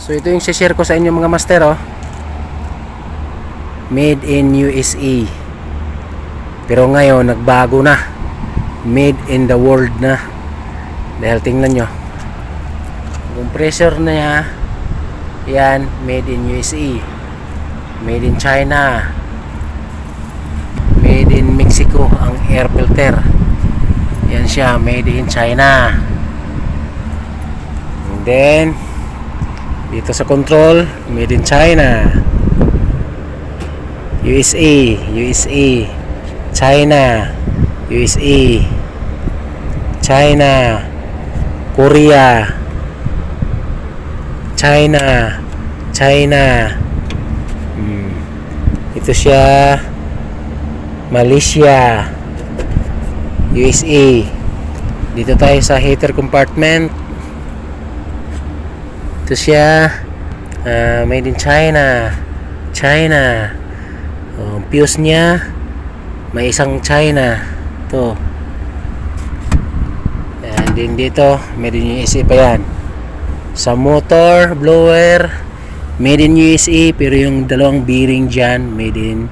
So ito yung share ko sa inyo mga master, oh. Made in USA. Pero ngayon nagbago na. Made in the world na. Dahil tingnan nyo, compressor na niya, yan, made in USA, made in China, made in Mexico. Ang air filter, yan siya, made in China. And then dito sa control, made in China, USA, USA, China, USA, China, Korea, China, China. Ito siya, Malaysia, USA. Dito tayo sa heater compartment. Ito siya, made in China, China. Fuse niya, may isang China. Ito. And then dito, made in USA pa yan. Sa motor, blower, made in USA, pero yung dalawang bearing dyan, made in,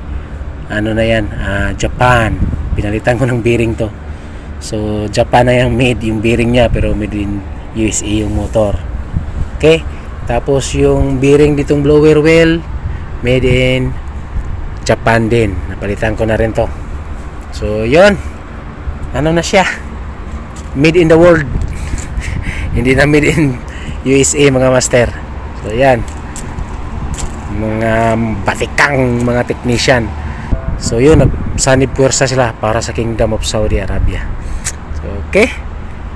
ano na yan, Japan. Pinalitan ko ng bearing to. So, Japan na yung made, yung bearing niya, pero made in USA yung motor. Okay? Tapos yung bearing ditong blower well, made in Japan din. Napalitan ko na rin to. So, yun. Ano na siya? Made in the world. Hindi na made in USA mga master. So yan, mga batikang mga technician. So yun, nagsanib puwersa sila para sa Kingdom of Saudi Arabia. So, okay,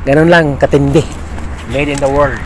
ganun lang katindi. Made in the world.